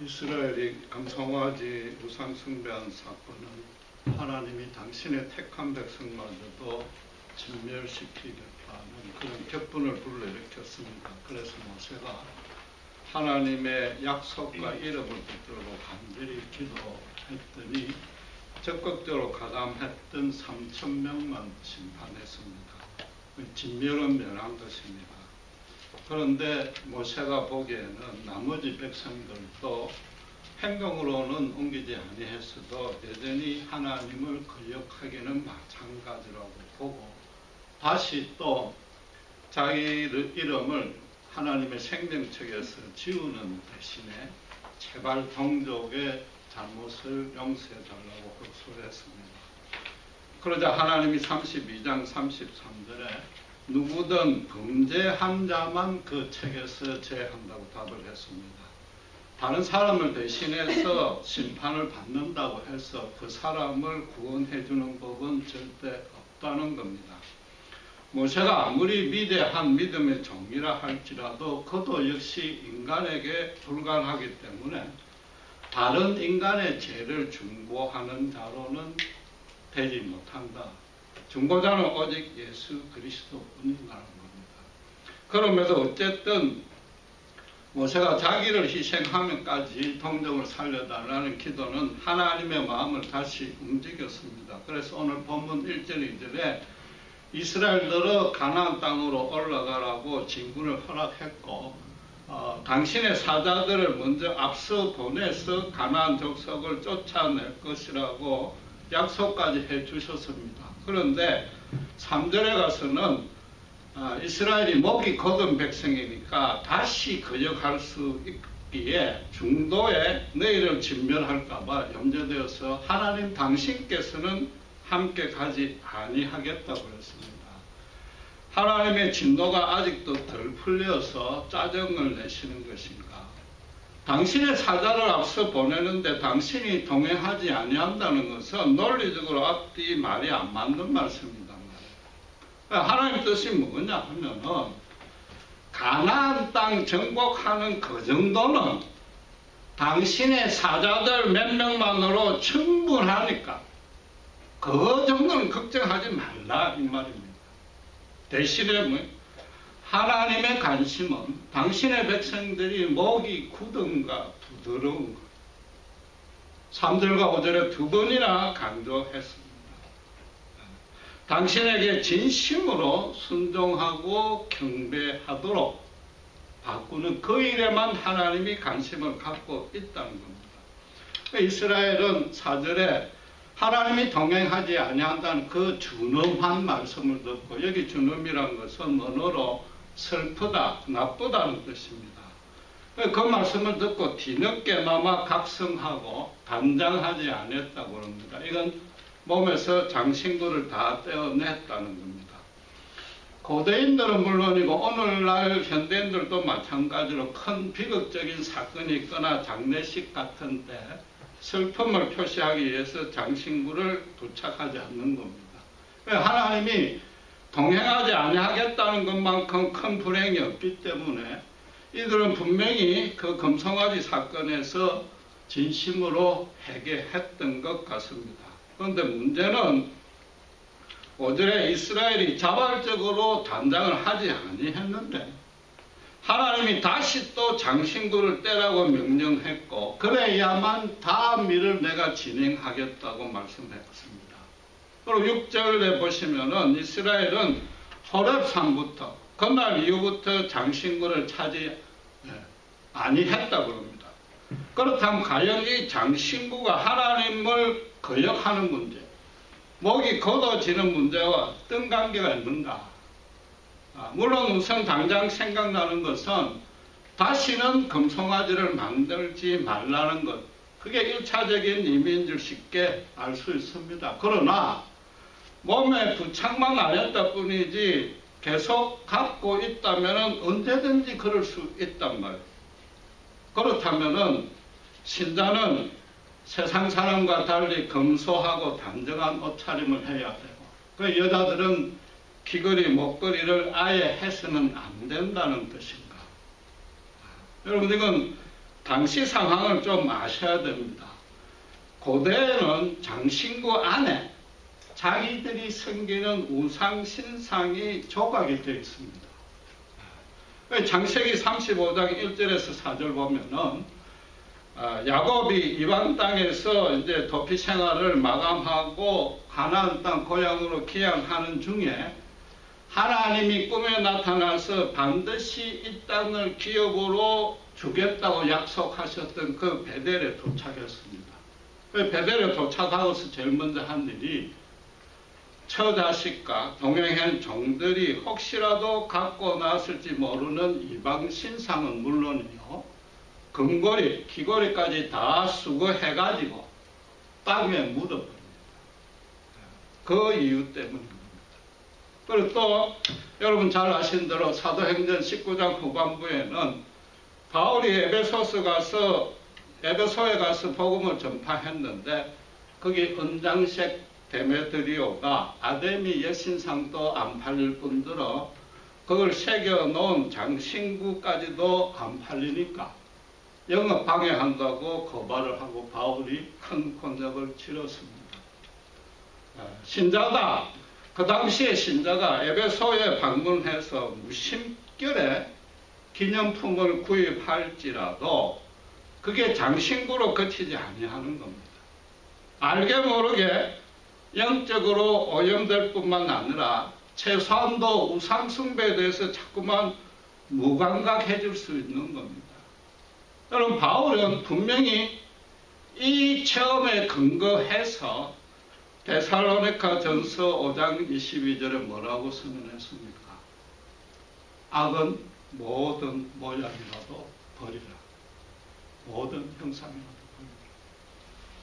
이스라엘이 금송아지 우상 숭배한 사건은 하나님이 당신의 택한 백성마저도 진멸시키겠다는 그런 격분을 불러일으켰습니다. 그래서 모세가 하나님의 약속과 이름을 붙들고 간절히 기도했더니 적극적으로 가담했던 3,000명만 심판했습니다. 진멸은 멸한 것입니다. 그런데 모세가 보기에는 나머지 백성들도 행동으로는 옮기지 아니했어도 여전히 하나님을 거역하기는 마찬가지라고 보고 다시 또 자기 이름을 하나님의 생명책에서 지우는 대신에 제발 동족의 잘못을 용서해달라고 호소를 했습니다. 그러자 하나님이 32장 33절에 누구든 범죄한 자만 그 책에서 제한다고 답을 했습니다. 다른 사람을 대신해서 심판을 받는다고 해서 그 사람을 구원해 주는 법은 절대 없다는 겁니다. 모세가 아무리 위대한 믿음의 종이라 할지라도 그도 역시 인간에게 불과하기 때문에 다른 인간의 죄를 중보하는 자로는 되지 못한다. 중보자는 오직 예수 그리스도뿐이라는 겁니다. 그러면서 어쨌든 모세가 자기를 희생하면까지 동족을 살려달라는 기도는 하나님의 마음을 다시 움직였습니다. 그래서 오늘 본문 1절 2절에 이스라엘들은 가나안 땅으로 올라가라고 진군을 허락했고 당신의 사자들을 먼저 앞서 보내서 가나안 족속을 쫓아낼 것이라고 약속까지 해주셨습니다. 그런데 3절에 가서는 이스라엘이 목이 곧은 백성이니까 다시 거역할 수 있기에 중도에 너희를 진멸할까봐 염려되어서 하나님 당신께서는 함께 가지 아니하겠다고 했습니다. 하나님의 진노가 아직도 덜 풀려서 짜증을 내시는 것인가? 당신의 사자를 앞서 보내는데 당신이 동행하지 아니한다는 것은 논리적으로 앞뒤 말이 안 맞는 말씀이란 말이에요. 하나님 뜻이 뭐냐 하면은 가나안 땅 정복하는 그 정도는 당신의 사자들 몇 명만으로 충분하니까 그 정도는 걱정하지 말라 이 말입니다. 대신에 하나님의 관심은 당신의 백성들이 목이 굳은가 부드러운가 3절과 5절에 두 번이나 강조했습니다. 당신에게 진심으로 순종하고 경배하도록 바꾸는 그 일에만 하나님이 관심을 갖고 있다는 겁니다. 이스라엘은 4절에 하나님이 동행하지 아니한다는 그 준엄한 말씀을 듣고 여기 준엄이라는 것은 언어로 슬프다, 나쁘다는 뜻입니다. 그 말씀을 듣고 뒤늦게나마 각성하고 단장하지 않았다고 합니다. 이건 몸에서 장신구를 다 떼어냈다는 겁니다. 고대인들은 물론이고 오늘날 현대인들도 마찬가지로 큰 비극적인 사건이 있거나 장례식 같은 때 슬픔을 표시하기 위해서 장신구를 부착하지 않는 겁니다. 하나님이 동행하지 아니하겠다는 것만큼 큰 불행이 없기 때문에 이들은 분명히 그 금송아지 사건에서 진심으로 회개했던 것 같습니다. 그런데 문제는 5절에 이스라엘이 자발적으로 단장을 하지 아니했는데 하나님이 다시 또 장신구를 떼라고 명령했고 그래야만 다음 일을 내가 진행하겠다고 말씀했습니다. 그리고 6절에 보시면은 이스라엘은 호렙산부터 그날 이후부터 장신구를 차지 아니했다고 합니다. 그렇다면 과연 이 장신구가 하나님을 거역하는 문제, 목이 걷어지는 문제와 어떤 관계가 있는가? 물론 우선 당장 생각나는 것은 다시는 금송아지를 만들지 말라는 것. 그게 1차적인 의미인 줄 쉽게 알 수 있습니다. 그러나 몸에 부착만 안 했다 뿐이지 계속 갖고 있다면 언제든지 그럴 수 있단 말이에요. 그렇다면 신자는 세상 사람과 달리 검소하고 단정한 옷차림을 해야 되고 그 여자들은 귀걸이, 목걸이를 아예 해서는 안 된다는 뜻인가? 여러분 이건 당시 상황을 좀 아셔야 됩니다. 고대에는 장신구 안에 자기들이 섬기는 우상 신상이 조각이 되어 있습니다. 창세기 35장 1절에서 4절 보면은 야곱이 이방 땅에서 이제 도피 생활을 마감하고 가나안 땅 고향으로 귀향하는 중에 하나님이 꿈에 나타나서 반드시 이 땅을 기업으로 주겠다고 약속하셨던 그 베델에 도착했습니다. 베델에 도착하고서 제일 먼저 한 일이 처자식과 동행한 종들이 혹시라도 갖고 나왔을지 모르는 이방 신상은 물론이요, 금고리, 귀고리까지 다 수거해가지고 땅에 묻어버립니다. 그 이유 때문입니다. 그리고 또 여러분 잘 아신 대로 사도행전 19장 후반부에는 바울이 에베소에 가서 복음을 전파했는데 거기 은장색 데메드리오가 아데미 여신상도 안 팔릴 뿐더러 그걸 새겨놓은 장신구까지도 안 팔리니까 영업 방해한다고 고발을 하고 바울이 큰 곤욕을 치렀습니다. 신자가 그 당시에 신자가 에베소에 방문해서 무심결에 기념품을 구입할지라도 그게 장신구로 그치지 아니하는 겁니다. 알게 모르게 영적으로 오염될 뿐만 아니라 최소한도 우상숭배에 대해서 자꾸만 무감각해 줄 수 있는 겁니다. 여러분, 바울은 분명히 이 체험에 근거해서 데살로니가 전서 5장 22절에 뭐라고 선언했습니까? 악은 모든 모양이라도 버리라. 모든 형상이라도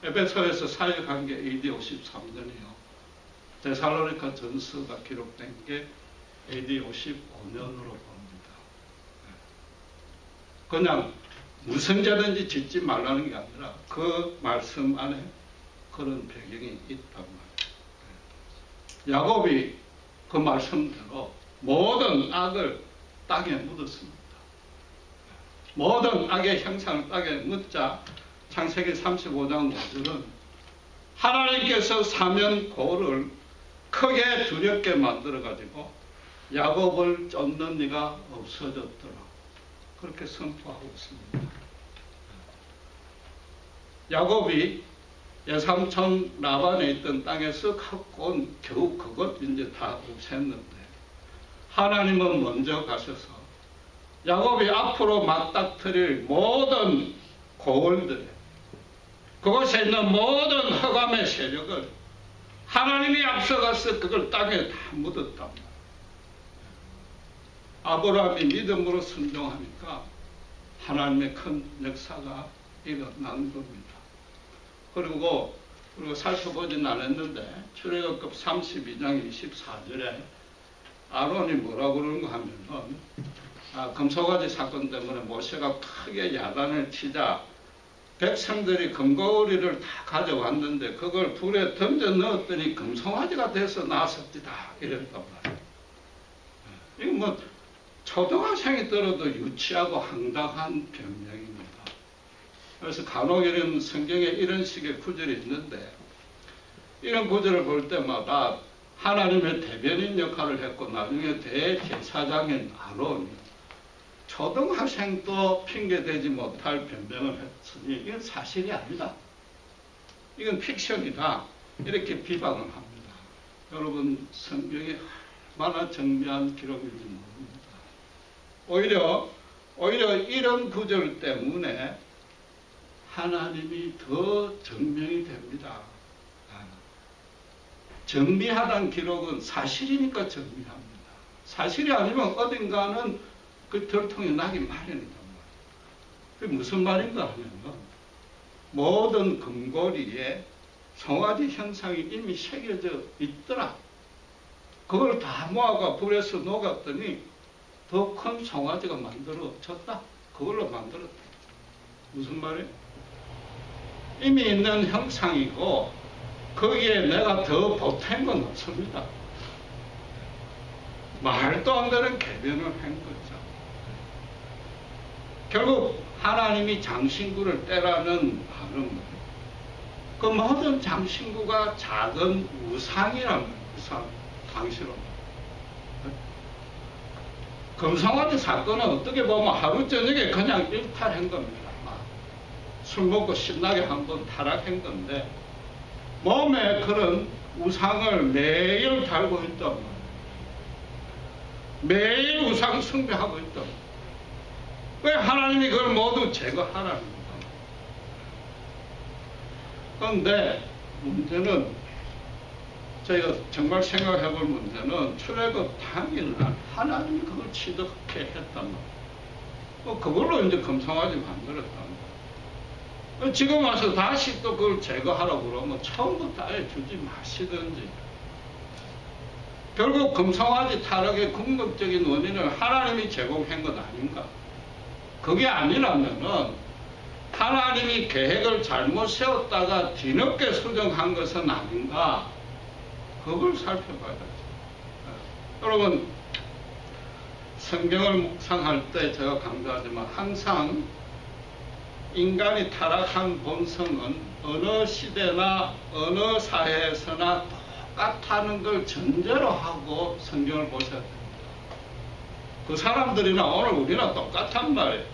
버리라. 에베소에서 사역한 게 AD 53년이요. 데살로니가 전서가 기록된 게 AD 55년으로 봅니다. 그냥 무슨 죄든지 짓지 말라는 게 아니라 그 말씀 안에 그런 배경이 있단 말이에요. 야곱이 그 말씀대로 모든 악을 땅에 묻었습니다. 모든 악의 형상을 땅에 묻자 창세기 35장 5절은 하나님께서 사면고를 크게 두렵게 만들어가지고 야곱을 쫓는 이가 없어졌더라. 그렇게 선포하고 있습니다. 야곱이 예삼촌 라반에 있던 땅에서 갖고 온 겨우 그것 이제 다 없앴는데 하나님은 먼저 가셔서 야곱이 앞으로 맞닥뜨릴 모든 고을들, 그곳에 있는 모든 흑암의 세력을 하나님이 앞서가서 그걸 땅에 다 묻었단 말이에요. 아브라함이 믿음으로 순종하니까 하나님의 큰 역사가 일어난 겁니다. 그리고 살펴보진 않았는데 출애굽기 32장 24절에 아론이 뭐라고 그러는가 하면은 금송아지 사건 때문에 모세가 크게 야단을 치자 백성들이 금고리를 다 가져왔는데 그걸 불에 던져 넣었더니 금송아지가 돼서 나섰지다 이랬단 말이에요. 이거 뭐 초등학생이 들어도 유치하고 황당한 변명입니다. 그래서 간혹 이런 성경에 이런 식의 구절이 있는데 이런 구절을 볼 때마다 하나님의 대변인 역할을 했고 나중에 대제사장인 아론이 초등학생도 핑계대지 못할 변명을 했으니 이건 사실이 아니다. 이건 픽션이다. 이렇게 비방을 합니다. 여러분, 성경이 얼마나 정밀한 기록인지 모릅니다. 오히려 이런 구절 때문에 하나님이 더 증명이 됩니다. 정밀하다는 기록은 사실이니까 정밀합니다. 사실이 아니면 어딘가는 그 들통이 나기 마련이단 말이에요. 그게 무슨 말인가 하면 모든 금고리에 송아지 형상이 이미 새겨져 있더라. 그걸 다 모아가 불에서 녹았더니 더 큰 송아지가 만들어졌다. 그걸로 만들었다. 무슨 말이에요? 이미 있는 형상이고 거기에 내가 더 보탠 건 없습니다. 말도 안 되는 개변을 한 거죠. 결국 하나님이 장신구를 떼라는 말은 그 모든 장신구가 작은 우상이라는 거예요. 우상, 당시로. 금성화대 사건은 어떻게 보면 하루 저녁에 그냥 일탈한 겁니다. 술 먹고 신나게 한번 타락한 건데 몸에 그런 우상을 매일 달고 있단 말이에요. 매일 우상 숭배하고 있단 말이에요. 왜 하나님이 그걸 모두 제거하라는 겁니다. 그런데 문제는 저희가 정말 생각해 볼 문제는 출애굽 당일날 하나님이 그걸 지독하게 했단 말이에요. 그걸로 이제 금송아지 만들었단 말이에요. 지금 와서 다시 또 그걸 제거하라고 그러면 처음부터 아예 주지 마시든지. 결국 금송아지 타락의 궁극적인 원인은 하나님이 제공한 것 아닌가? 그게 아니라면은 하나님이 계획을 잘못 세웠다가 뒤늦게 수정한 것은 아닌가? 그걸 살펴봐야 되죠. 여러분, 성경을 묵상할 때 제가 강조하지만 항상 인간이 타락한 본성은 어느 시대나 어느 사회에서나 똑같다는 걸 전제로 하고 성경을 보셔야 됩니다. 그 사람들이나 오늘 우리나 똑같단 말이에요.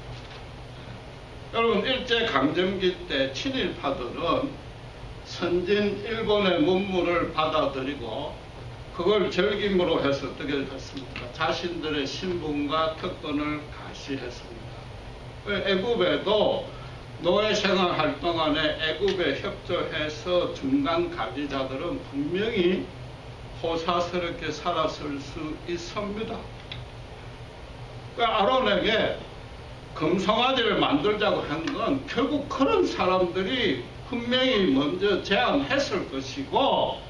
여러분, 일제강점기 때 친일파들은 선진 일본의 문물을 받아들이고 그걸 절김으로 해서 어떻게 했습니까? 자신들의 신분과 특권을 가시했습니다. 애굽에도 노예생활 할 동안에 애굽에 협조해서 중간 가지자들은 분명히 호사스럽게 살았을 수 있습니다. 아론에게 금송아지를 만들자고 한 건 결국 그런 사람들이 분명히 먼저 제안했을 것이고,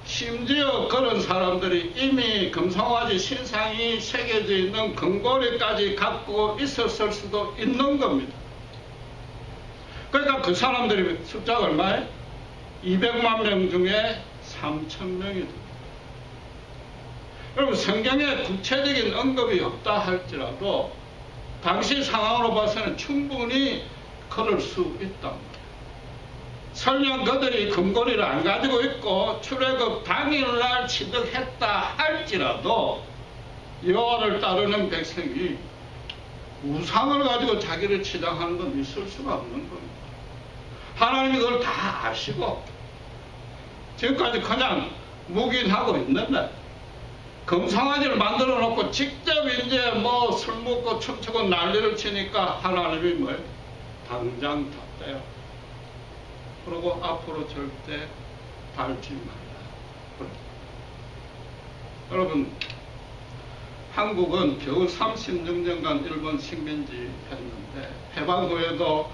심지어 그런 사람들이 이미 금송아지 신상이 새겨져 있는 금고리까지 갖고 있었을 수도 있는 겁니다. 그러니까 그 사람들이 숫자가 얼마예요? 200만 명 중에 3,000명이 됩니다. 여러분, 성경에 구체적인 언급이 없다 할지라도 당시 상황으로 봐서는 충분히 그럴 수 있다. 설령 그들이 금고리를 안 가지고 있고 출애굽 당일날 취득했다 할지라도 여호와를 따르는 백성이 우상을 가지고 자기를 치장하는 건 있을 수가 없는 겁니다. 하나님이 그걸 다 아시고 지금까지 그냥 묵인하고 있는데 금송아지를 만들어 놓고 직접 이제 뭐 술 먹고 춤추고 난리를 치니까 하나님이 뭐예요? 당장 다 떼요. 그리고 앞으로 절대 밟지 말라. 여러분, 한국은 겨우 36년간 일본 식민지 했는데 해방 후에도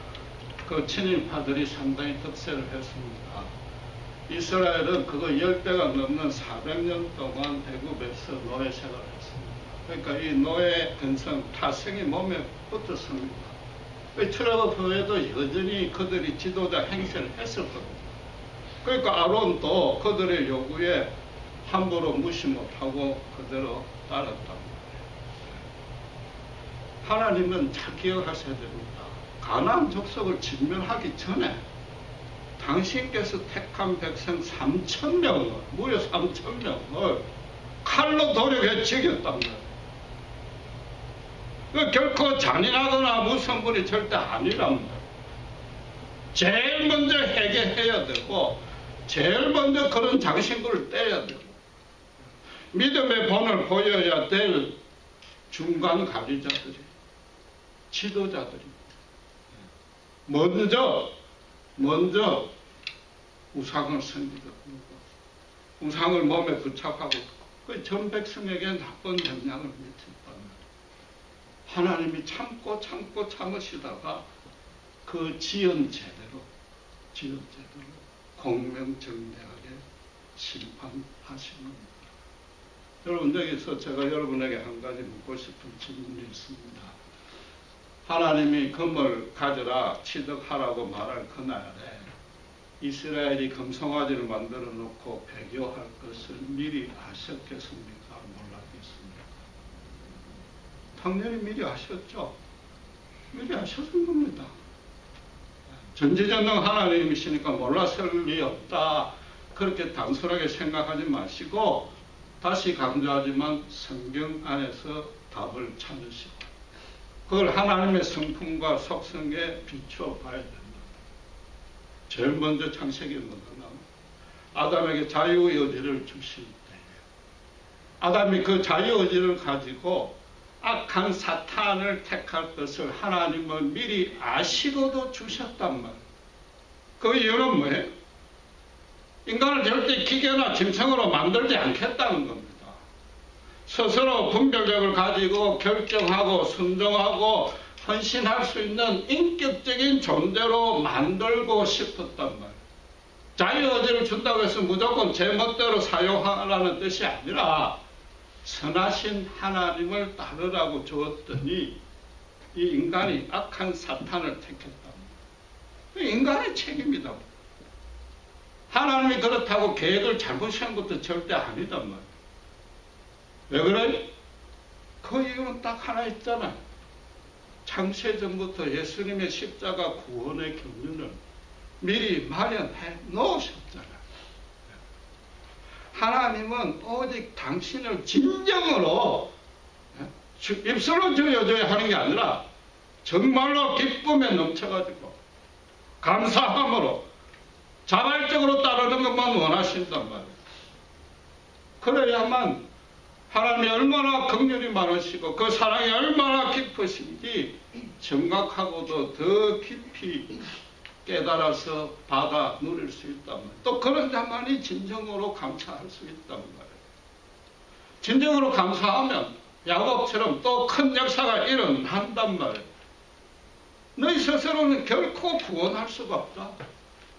그 친일파들이 상당히 득세를 했습니다. 이스라엘은 그거 10배가 넘는 400년 동안 애굽에서 노예 생활을 했습니다. 그러니까 이 노예 근성, 타성이 몸에 붙었습니다. 출애굽 후에도 여전히 그들이 지도자 행세를 했을 겁니다. 그러니까 아론도 그들의 요구에 함부로 무시 못하고 그대로 따랐단 말이에요. 하나님은 잘 기억하셔야 됩니다. 가나안 족속을 진멸하기 전에 당신께서 택한 백성 3,000명을, 무려 3,000명을 칼로 도륙해 죽였단 말이에요. 결코 잔인하거나 무서운 분이 절대 아니란 말이에요. 제일 먼저 해결해야 되고 제일 먼저 그런 장신구를 떼야 되고 믿음의 본을 보여야 될 중간 관리자들이, 지도자들이 먼저 우상을 섬기고 우상을 몸에 부착하고 그 전 백성에게 나쁜 영향을 미쳤단 말이에요. 하나님이 참으시다가 그 지연 제대로 공명정대하게 심판하신 겁니다. 여러분, 여기서 제가 여러분에게 한 가지 묻고 싶은 질문이 있습니다. 하나님이 금을 가져라 취득하라고 말할 그날에 이스라엘이 금송아지를 만들어 놓고 배교할 것을 미리 아셨겠습니까? 몰랐겠습니까? 당연히 미리 아셨죠. 미리 하셨던 겁니다. 전지전능 하나님이시니까 몰랐을 리 없다. 그렇게 단순하게 생각하지 마시고 다시 강조하지만 성경 안에서 답을 찾으시고 그걸 하나님의 성품과 속성에 비추어 봐야 된다. 제일 먼저 창세기 뭐가 나오나? 아담에게 자유의지를 주실 때 아담이 그 자유의지를 가지고 악한 사탄을 택할 것을 하나님은 미리 아시고도 주셨단 말이에요. 그 이유는 뭐예요? 인간을 절대 기계나 짐승으로 만들지 않겠다는 겁니다. 스스로 분별력을 가지고 결정하고 순종하고 헌신할 수 있는 인격적인 존재로 만들고 싶었단 말이에요. 자유의지를 준다고 해서 무조건 제 멋대로 사용하라는 뜻이 아니라 선하신 하나님을 따르라고 주었더니 이 인간이 악한 사탄을 택했다. 인간의 책임이다. 하나님이 그렇다고 계획을 잘못 세운 것도 절대 아니단 말이에요. 왜 그래? 그 이유는 딱 하나 있잖아요. 창세전부터 예수님의 십자가 구원의 경륜을 미리 마련해 놓으셨잖아요. 하나님은 오직 당신을 진정으로 입술로 저여줘야 하는 게 아니라 정말로 기쁨에 넘쳐가지고 감사함으로 자발적으로 따르는 것만 원하신단 말이에요. 그래야만 하나님이 얼마나 긍휼이 많으시고 그 사랑이 얼마나 깊으신지 정확하고도 더 깊이 깨달아서 받아 누릴 수 있단 말이에요. 또 그런 자만이 진정으로 감사할 수 있단 말이에요. 진정으로 감사하면 야곱처럼 또 큰 역사가 일어난단 말이에요. 너희 스스로는 결코 구원할 수가 없다.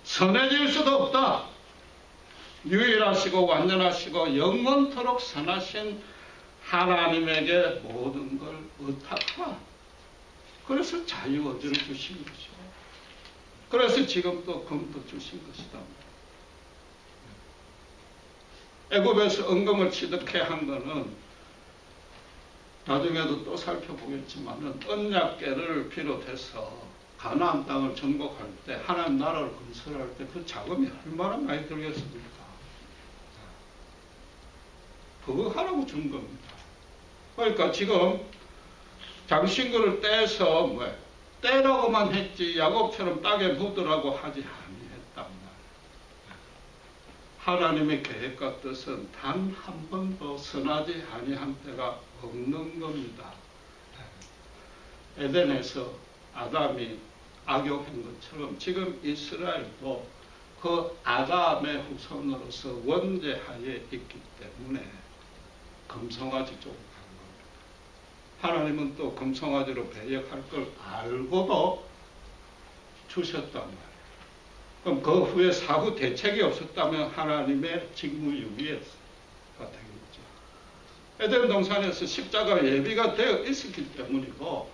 선해질 수도 없다. 유일하시고 완전하시고 영원토록 선하신 하나님에게 모든 걸 의탁하라. 그래서 자유의지를 주신 것이죠. 그래서 지금 또 금도 주신 것이다. 애굽에서 은금을 취득해 한 거는 나중에도 또 살펴보겠지만은 언약궤를 비롯해서 가나안 땅을 정복할 때 하나님 나라를 건설할 때 그 자금이 얼마나 많이 들겠습니까? 그거 하라고 준 겁니다. 그러니까 지금 장신구를 떼서 떼라고만 했지 야곱처럼 땅에 묻으라고 하지 아니했단 말이에요. 하나님의 계획과 뜻은 단 한 번도 선하지 아니한 때가 없는 겁니다. 에덴에서 아담이 악용한 것처럼 지금 이스라엘도 그 아담의 후손으로서 원죄하에 있기 때문에 금송아지 쪽으로 간 겁니다. 하나님은 또 금송아지로 배역할 걸 알고도 주셨단 말이에요. 그럼 그 후에 사후 대책이 없었다면 하나님의 직무유기가 되겠죠. 에덴 동산에서 십자가 예비가 되어 있었기 때문이고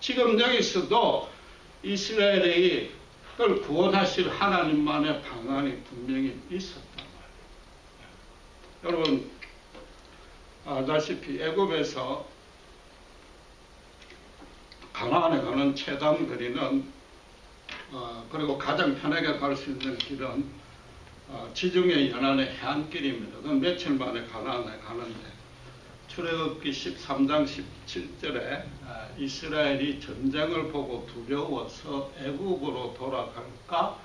지금 여기서도 이스라엘이 그걸 구원하실 하나님만의 방안이 분명히 있었단 말이에요. 여러분 아다시피 애굽에서 가나안에 가는 최단 거리는 그리고 가장 편하게 갈 수 있는 길은 지중해 연안의 해안길입니다. 그건 며칠 만에 가나안에 가는데 출애굽기 13장 17절에 이스라엘이 전쟁을 보고 두려워서 애굽으로 돌아갈까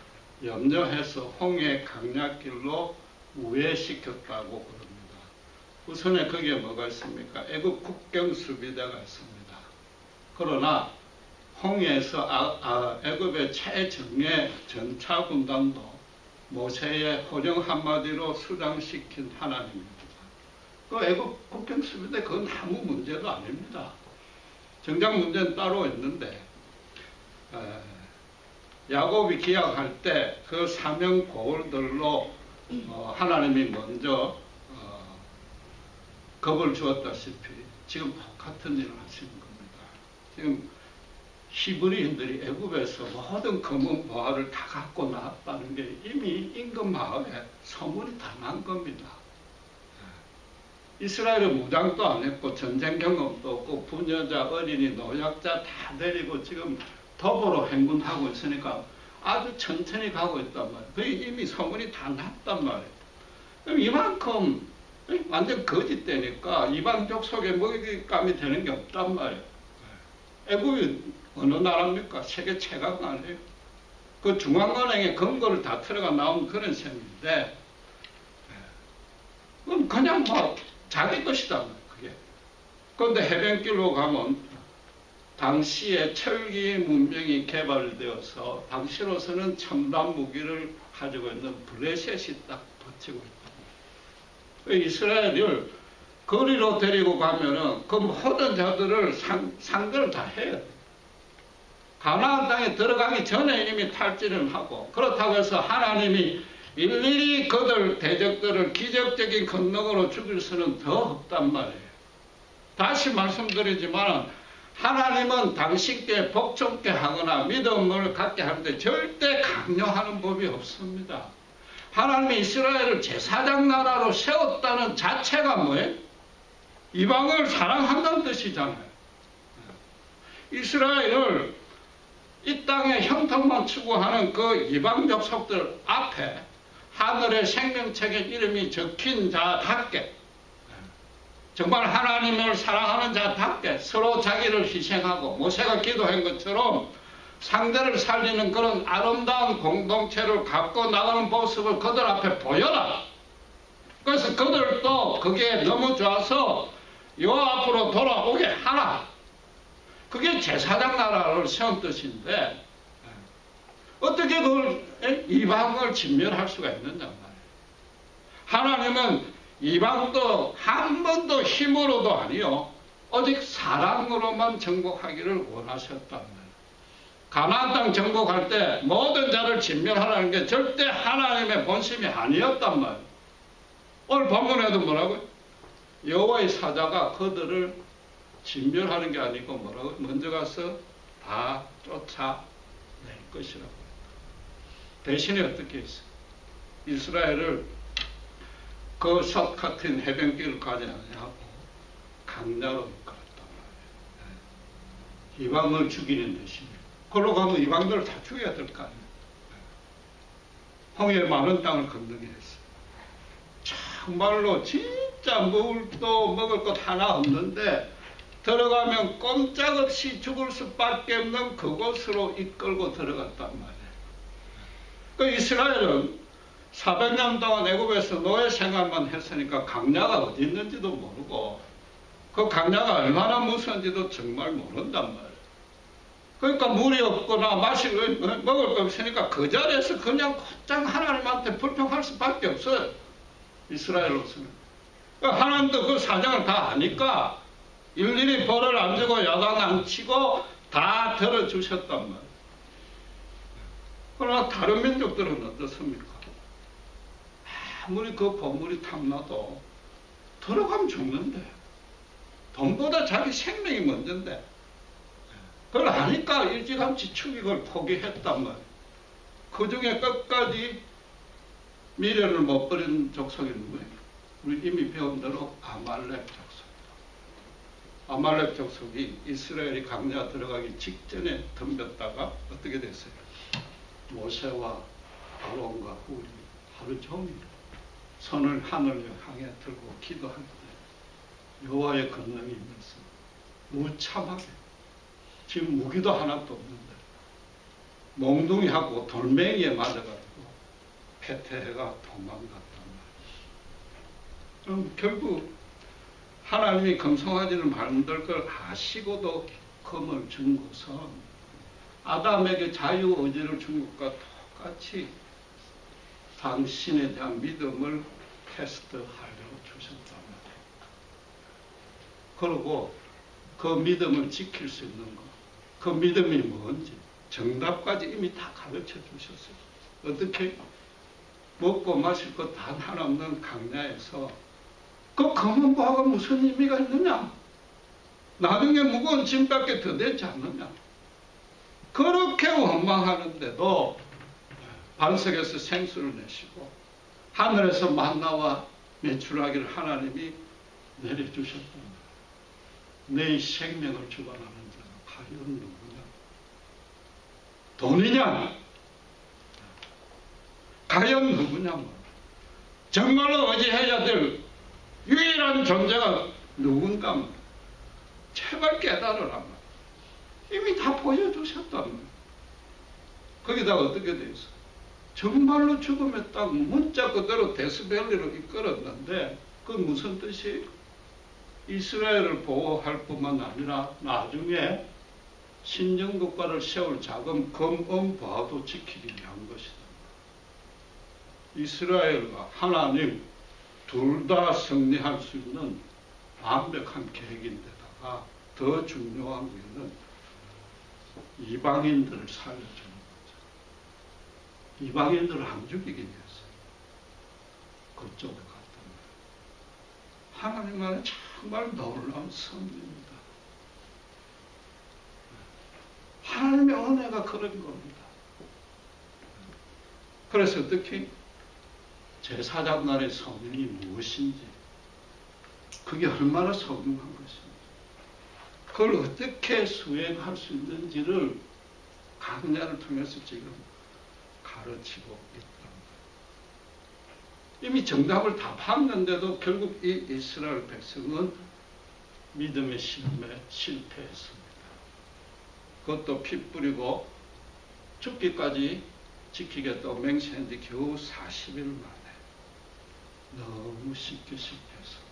염려해서 홍해 강약길로 우회시켰다고 그럽니다. 우선에 거기에 뭐가 있습니까? 애굽 국경수비대가 있습니다. 그러나 홍해에서 애굽의 최정예 전차군단도 모세의 호령 한마디로 수장시킨 하나님입니다. 그 애굽 국경수비대 그건 아무 문제도 아닙니다. 정작 문제는 따로 있는데 야곱이 기약할 때 그 사명 고울들로 하나님이 먼저 겁을 주었다시피 지금 똑같은 일을 하시는 겁니다. 지금 히브리인들이 애굽에서 모든 검은 보화를 다 갖고 나왔다는 게 이미 임금 마을에 소문이 다 난 겁니다. 이스라엘은 무장도 안 했고 전쟁 경험도 없고 부녀자, 어린이, 노약자 다 데리고 지금 도보로 행군하고 있으니까 아주 천천히 가고 있단 말이에요. 그게 이미 소문이 다 났단 말이에요. 그럼 이만큼 완전 거짓되니까 이방 족속에 먹잇감이 되는 게 없단 말이에요. 애굽이 어느 나라입니까? 세계 최강 아니에요. 그 중앙은행의 금고를 다 틀어가 나온 그런 셈인데, 그럼 그냥 뭐 자기 것이다, 그게. 그런데 해변길로 가면 당시에 철기 문명이 개발되어서 당시로서는 첨단 무기를 가지고 있는 브레셋이 딱 버티고 있다. 이스라엘을 거리로 데리고 가면은 그 모든 자들을 상대를 다 해야 돼. 가나안 땅에 들어가기 전에 이미 탈진을 하고, 그렇다고 해서 하나님이 일일이 그들 대적들을 기적적인 권능으로 죽일 수는 더 없단 말이에요. 다시 말씀드리지만 하나님은 당신께 복종케 하거나 믿음을 갖게 하는데 절대 강요하는 법이 없습니다. 하나님이 이스라엘을 제사장 나라로 세웠다는 자체가 뭐예요? 이방을 사랑한다는 뜻이잖아요. 이스라엘을 이 땅의 형통만 추구하는 그 이방 족속들 앞에 하늘의 생명책에 이름이 적힌 자답게, 정말 하나님을 사랑하는 자답게 서로 자기를 희생하고 모세가 기도한 것처럼 상대를 살리는 그런 아름다운 공동체를 갖고 나가는 모습을 그들 앞에 보여라. 그래서 그들도 그게 너무 좋아서 요 앞으로 돌아오게 하라. 그게 제사장 나라를 세운 뜻인데 어떻게 그걸 이방을 진멸할 수가 있느냐 말이에요. 하나님은 이방도 한 번도 힘으로도 아니요, 오직 사랑으로만 정복하기를 원하셨단 말이에요. 가나안 땅 정복할 때 모든 자를 진멸하라는 게 절대 하나님의 본심이 아니었단 말이에요. 오늘 본문에도 뭐라고요? 여호와의 사자가 그들을 진멸하는 게 아니고 뭐라고? 먼저 가서 다 쫓아낼 것이라고 했다. 대신에 어떻게 했어요? 이스라엘을 그 석 같은 해변길을 가지 않냐고 강야로 이끌었단 말이에요. 이방을 죽이는 대신에. 그걸로 가면 이방들을 다 죽여야 될 거 아니에요. 홍해 많은 땅을 건너게 했어요. 정말로 진짜 먹을 것 하나 없는데 들어가면 꼼짝없이 죽을 수밖에 없는 그곳으로 이끌고 들어갔단 말이에요. 그 이스라엘은 400년 동안 애굽에서 노예 생활만 했으니까 강야가 어디 있는지도 모르고 그 강야가 얼마나 무서운지도 정말 모른단 말이에요. 그러니까 물이 없거나 먹을 거 없으니까 그 자리에서 그냥 곧장 하나님한테 불평할 수밖에 없어요. 이스라엘로서는. 하나님도 그 사정을 다 아니까 일일이 벌을 안 주고 야단 안 치고 다 들어주셨단 말이에요. 그러나 다른 민족들은 어떻습니까? 아무리 그 보물이 탐나도 들어가면 죽는데, 돈보다 자기 생명이 먼저인데 그걸 아니까 일찌감치 축익을 포기했단 말이에요. 그 중에 끝까지 미련을 못 버린 족속이 누구예요? 우리 이미 배운 대로 아말렉 족속. 아말렉 족속이 이스라엘이 강야 들어가기 직전에 덤볐다가 어떻게 됐어요? 모세와 아론과 훌이 하루 종일 손을 하늘을 향해 들고 기도하는데 여호와의 권능이 있면서 무참하게 지금 무기도 하나도 없는데 몽둥이하고 돌멩이에 맞아가지고 패퇴해가 도망갔단 말이에요. 그럼 결국 하나님이 금송아지를 만들 걸 아시고도 검을 준 것은 아담에게 자유의지를 준 것과 똑같이 당신에 대한 믿음을 테스트하려고 주셨단 말이에요. 그리고 그 믿음을 지킬 수 있는 것, 그 믿음이 뭔지 정답까지 이미 다 가르쳐 주셨어요. 어떻게? 먹고 마실 것 단 하나 없는 강야에서 그 검은 보화가 무슨 의미가 있느냐? 나중에 무거운 짐밖에 더 되지 않느냐? 그렇게 원망하는데도 반석에서 생수를 내시고 하늘에서 만나와 매출하기를 하나님이 내려주셨다. 내 생명을 주관하는 자가 과연 누구냐? 돈이냐? 과연 누구냐? 정말로 의지해야 될 유일한 존재가 누군가? 제발 깨달으라. 이미 다 보여주셨단 말이야. 거기다가 어떻게 돼 있어? 정말로 죽음의 땅 문자 그대로 데스밸리로 이끌었는데 그 무슨 뜻이? 이스라엘을 보호할 뿐만 아니라 나중에 신정국가를 세울 자금 검언부하도 지키기 위한 것이다. 이스라엘과 하나님 둘 다 승리할 수 있는 완벽한 계획인데다가 더 중요한 것은 이방인들을 살려주는 거죠. 이방인들을 안 죽이기 위해서 그쪽에 갔단 말이에요. 하나님만의 정말 놀라운 섭리입니다. 하나님의 은혜가 그런 겁니다. 그래서 특히 제사장날의 소명이 무엇인지 그게 얼마나 소중한 것인지 그걸 어떻게 수행할 수 있는지를 강야를 통해서 지금 가르치고 있다. 이미 정답을 다 봤는데도 결국 이 이스라엘 백성은 믿음의 시험에 실패했습니다. 그것도 피 뿌리고 죽기까지 지키겠다고 맹세했는데 겨우 40일 만에 너무 쉽게 실패했습니다.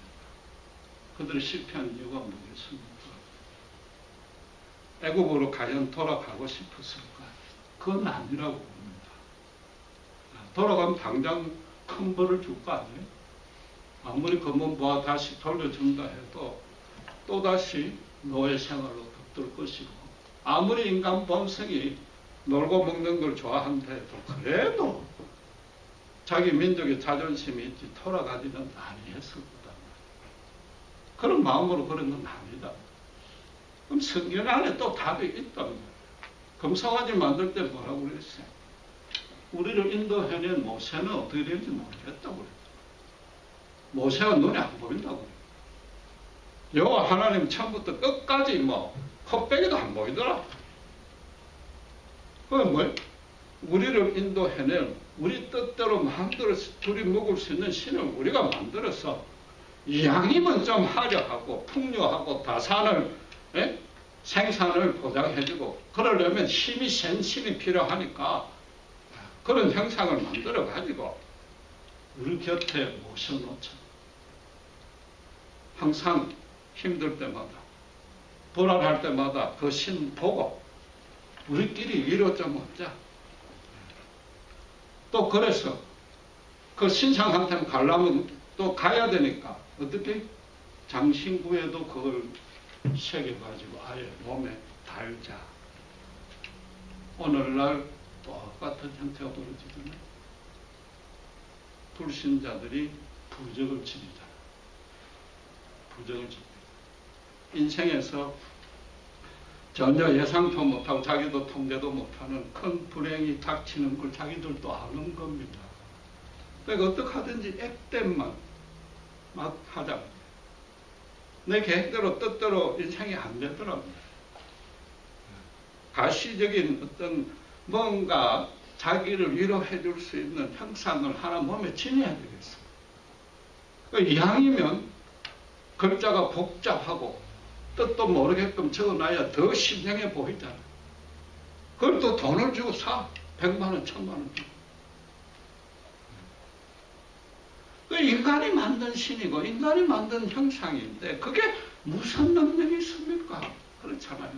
그들이 실패한 이유가 뭐겠습니까? 애국으로 과연 돌아가고 싶었을까? 그건 아니라고 봅니다. 돌아가면 당장 큰 벌을 줄 거 아니에요? 아무리 검은부하 다시 돌려준다 해도 또다시 노예 생활로 덮들 것이고 아무리 인간 본성이 놀고 먹는 걸 좋아한다 해도 그래도 자기 민족의 자존심이 있지 돌아가지는 아니했을 거다. 그런 마음으로 그런 건 아니다. 그럼 성경 안에 또 답이 있답니다. 금송아지 만들 때 뭐라고 그랬어요? 우리를 인도해낸 모세는 어떻게 되는지 모르겠다고 그랬죠. 모세가 눈에 안 보인다고 그래요. 여호와 하나님 처음부터 끝까지 콧배기도 안 보이더라. 그건 뭐예요? 우리를 인도해낸 우리 뜻대로 마음대로 둘이 먹을 수 있는 신을 우리가 만들어서 이왕이면 좀 하려하고 풍요하고 다산을 생산을 보장해주고 그러려면 힘이 센 신이 필요하니까 그런 형상을 만들어가지고 우리 곁에 모셔놓자. 항상 힘들 때마다 불안할 때마다 그 신 보고 우리끼리 위로 좀 얻자. 또 그래서 그 신상한테 가려면 또 가야 되니까 어떻게? 장신구에도 그걸 새겨가지고 아예 몸에 달자. 오늘날 똑같은 형태가 벌어지잖아요. 불신자들이 부적을 지니잖아요. 부적을 칩니다. 인생에서 전혀 예상도 못하고 자기도 통제도 못하는 큰 불행이 닥치는 걸 자기들도 아는 겁니다. 그러니까 어떻게 하든지 액땜만 막 하자. 내 계획대로 뜻대로 인생이 안 되더라고요. 가시적인 어떤 뭔가 자기를 위로해 줄 수 있는 형상을 하나 몸에 지녀야 되겠어요. 그러니까 이왕이면 글자가 복잡하고 뜻도 모르게끔 적어놔야 더 신명해 보이잖아. 그걸 또 돈을 주고 사. 100만 원, 1000만 원 주고. 인간이 만든 신이고 인간이 만든 형상인데 그게 무슨 능력이 있습니까? 그렇잖아요.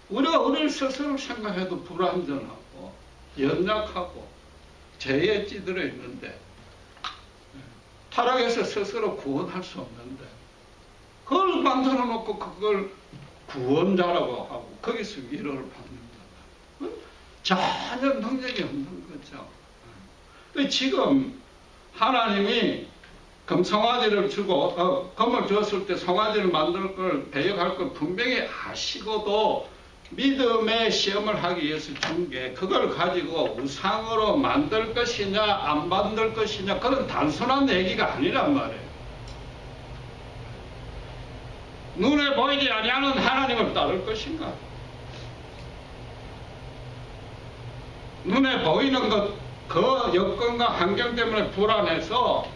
우리가 우리를 스스로 생각해도 불완전하고 연약하고 죄에 찌들어 있는데 타락해서 스스로 구원할 수 없는데 그걸 만들어 놓고 그걸 구원자라고 하고 거기서 위로를 받는다. 전혀 능력이 없는 거죠. 지금 하나님이 금송아지를 주고 금을 주었을 때 송아지를 만들 걸 배역할 걸 분명히 아시고도 믿음의 시험을 하기 위해서 준 게 그걸 가지고 우상으로 만들 것이냐 안 만들 것이냐 그런 단순한 얘기가 아니란 말이에요. 눈에 보이지 아니하는 하나님을 따를 것인가? 눈에 보이는 것, 그 여건과 환경 때문에 불안해서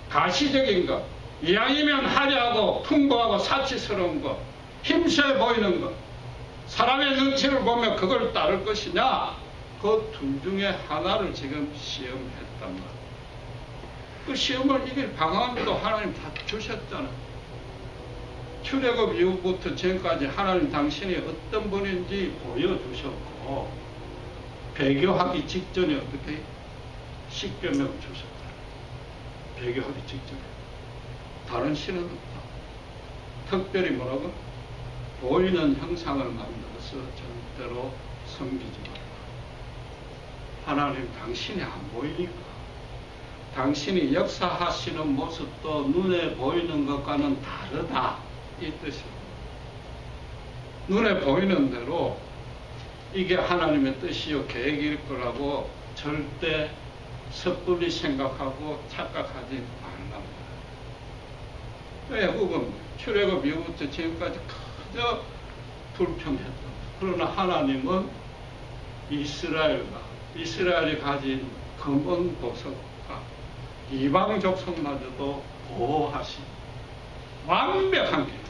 가시적인 것, 이왕이면 화려하고 풍부하고 사치스러운 것, 힘세 보이는 것, 사람의 눈치를 보며 그걸 따를 것이냐? 그 둘 중에 하나를 지금 시험했단 말이에요. 그 시험을 이길 방안도 하나님 다 주셨잖아요. 출애굽 이후부터 지금까지 하나님 당신이 어떤 분인지 보여주셨고, 배교하기 직전에 어떻게 십계명을 주셨다. 배교하기 직전에. 다른 신은 없다. 특별히 뭐라고? 보이는 형상을 만들어서 절대로 섬기지 말라. 하나님 당신이 안 보이니까. 당신이 역사하시는 모습도 눈에 보이는 것과는 다르다. 이 뜻이에요. 눈에 보이는 대로 이게 하나님의 뜻이요 계획일 거라고 절대 섣불리 생각하고 착각하지 말라. 외국은 출애굽 이후부터 지금까지 그저 불평했다. 그러나 하나님은 이스라엘이 가진 검은 보석과 이방 족속마저도 보호하신 완벽한 게.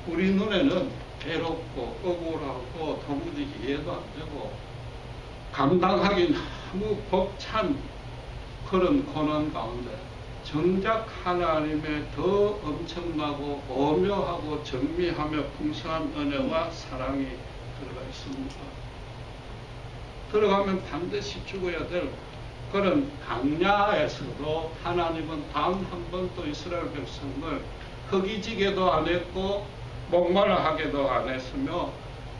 우리 눈에는 괴롭고 억울하고 도무지 이해도 안 되고 감당하기 너무 벅찬 그런 고난 가운데 정작 하나님의 더 엄청나고 오묘하고 정미하며 풍성한 은혜와 사랑이 들어가 있습니다. 들어가면 반드시 죽어야 될 그런 강야에서도 하나님은 단 한 번도 이스라엘 백성을 허기지게도 안 했고 목말라하게도 안 했으며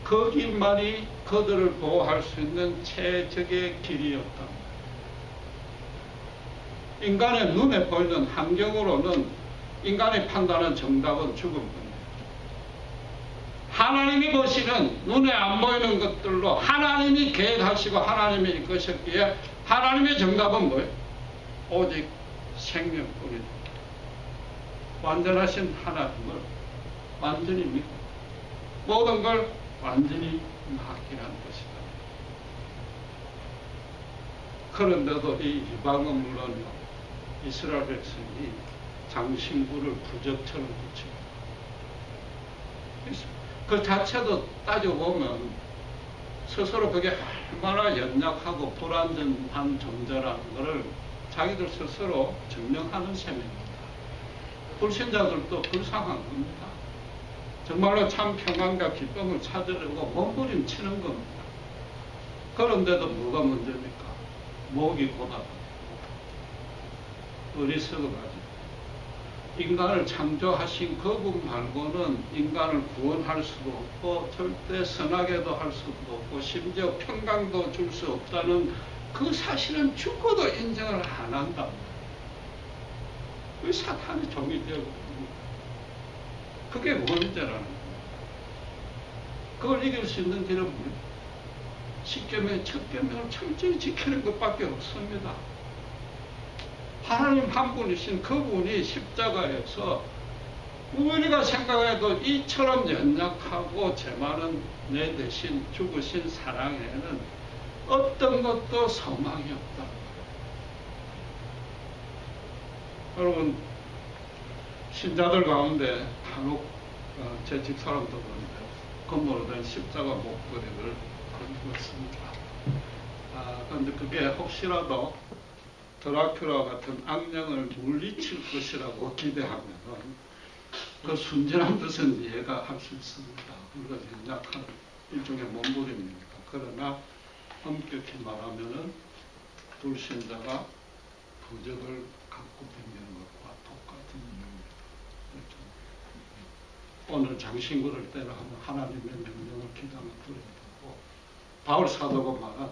그 길만이 그들을 보호할 수 있는 최적의 길이었다. 인간의 눈에 보이는 환경으로는 인간이 판단한 정답은 죽음뿐이에요. 하나님이 보시는 눈에 안 보이는 것들로 하나님이 계획하시고 하나님이 이끄셨기에 하나님의 정답은 뭐예요? 오직 생명뿐이다. 완전하신 하나님을 완전히 믿고 모든 걸 완전히 맡기라는 것이다. 그런데도 이 이방은 물론요, 이스라엘 백성이 장신구를 부적처럼 붙이고 그 자체도 따져보면 스스로 그게 얼마나 연약하고 불완전한 존재라는 것을 자기들 스스로 증명하는 셈입니다. 불신자들도 불쌍한 겁니다. 정말로 참 평안과 기쁨을 찾으려고 몸부림치는 겁니다. 그런데도 뭐가 문제입니까? 목이 고다고 어리석어가지고 인간을 창조하신 그분 말고는 인간을 구원할 수도 없고 절대 선하게도 할 수도 없고 심지어 평강도 줄 수 없다는 그 사실은 죽어도 인정을 안 한다. 그 사탄이 종이 되고 그게 문제라는 거예요. 그걸 이길 수 있는 길은 뭐예요? 십계명의 첫 계명을 철저히 지키는 것밖에 없습니다. 하나님 한 분이신 그분이 십자가에서 우리가 생각해도 이처럼 연약하고 제 말은 내 대신 죽으신 사랑에는 어떤 것도 소망이 없다. 여러분, 신자들 가운데 간혹 제 집사람도 그런데 건물로 된 십자가 목걸이를 걸고 있습니다. 그런데 그게 혹시라도 드라큘라 같은 악령을 물리칠 것이라고 기대하면 그 순진한 뜻은 이해가 할 수 있습니다. 우리가 연약한 일종의 몸부림입니다. 그러나 엄격히 말하면은 불신자가 부적을 갖고 다니는 것과 똑같은 일입니다. 오늘 장신구를 떼라 하면 하나님의 명령을 기당을 부려야 되고 바울 사도가 말한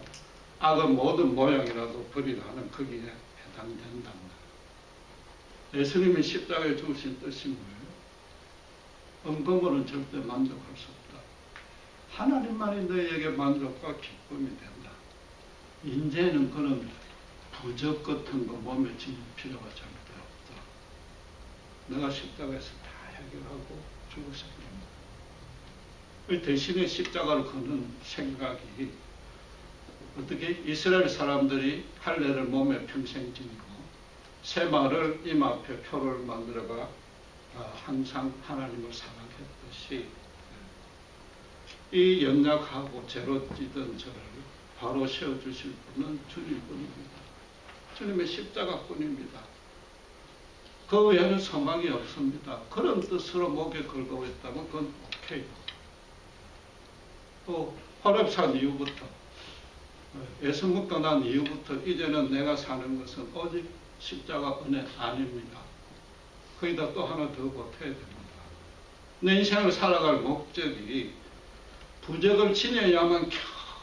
악은 모든 모양이라도 버리라는 거기에 해당된다. 예수님이 십자가에 죽으신 뜻이 뭐예요? 은금으로는 절대 만족할 수 없다. 하나님만이 너희에게 만족과 기쁨이 된다. 이제는 그런 부적 같은 거 몸에 지닐 필요가 절대 없다. 내가 십자가에서 다 해결하고 죽었습니다. 대신에 십자가를 거는 생각이 어떻게 이스라엘 사람들이 할례를 몸에 평생 지니고 세마를 임 앞에 표를 만들어가 항상 하나님을 사랑했듯이 이 연약하고 죄로 찌든 저를 바로 세워주실 분은 주님뿐입니다. 주님의 십자가뿐입니다. 그 외에는 소망이 없습니다. 그런 뜻으로 목에 걸고 있다면 그건 오케이. 또 호렙산 이후부터 예수 믿고 난 이후부터 이제는 내가 사는 것은 오직 십자가 은혜 아닙니다. 거기다 또 하나 더 보태야 됩니다. 내 인생을 살아갈 목적이 부적을 지내야만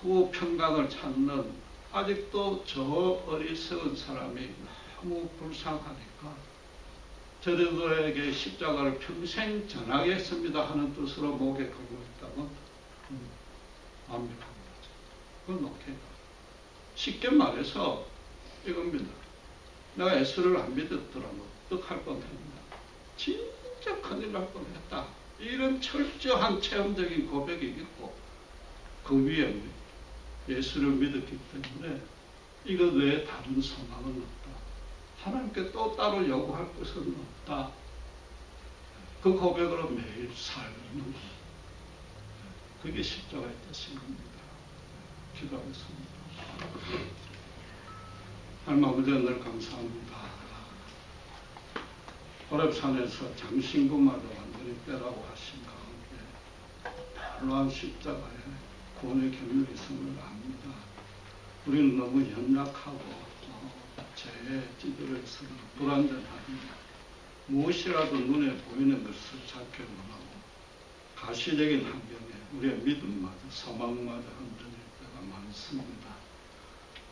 겨우 평강을 찾는 아직도 저 어리석은 사람이 너무 불쌍하니까 저들에게 십자가를 평생 전하겠습니다 하는 뜻으로 목에 걸고 있다면 완벽한 거죠. 그건 오케이. 쉽게 말해서 이겁니다. 내가 예수를 안 믿었더라면 어떡할 뻔했나. 진짜 큰일 날 뻔했다. 이런 철저한 체험적인 고백이 있고 그 위에 예수를 믿었기 때문에 이것 외에 다른 소망은 없다. 하나님께 또 따로 요구할 것은 없다. 그 고백으로 매일 살는 것. 그게 십자가의 뜻인 겁니다. 기도하겠습니다. 하나님 아버지 늘 감사합니다. 호렙산에서 장신구마다 완전히 빼라고 하신 가운데 별로한 십자가에 구원의 경륜이 있음을 압니다. 우리는 너무 연약하고 죄에 찌들어 있으면 불안전합니다. 무엇이라도 눈에 보이는 것을 찾기 원하고 가시적인 환경에 우리의 믿음마저 소망마저 흔들릴 때가 많습니다.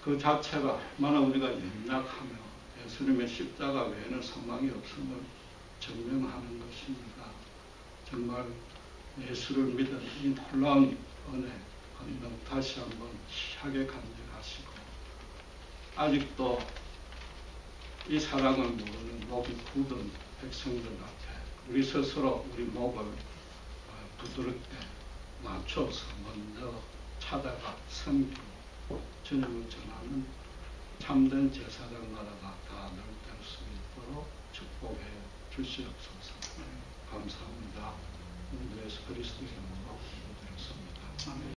그 자체가 얼마나 우리가 연약하며 예수님의 십자가 외에는 소망이 없음을 증명하는 것입니다. 정말 예수를 믿은 이 놀라운 은혜 다시 한번 희하게 간직하시고 아직도 이 사랑을 모르는 목이 굳은 백성들 앞에 우리 스스로 우리 목을 부드럽게 맞춰서 먼저 찾아가 섬기고 주님을 전하는 참된 제사장 나라가 다 될 수 있도록 축복해 주시옵소서. 감사합니다. 예수 그리스도의 이름으로 기도드렸습니다. 아멘.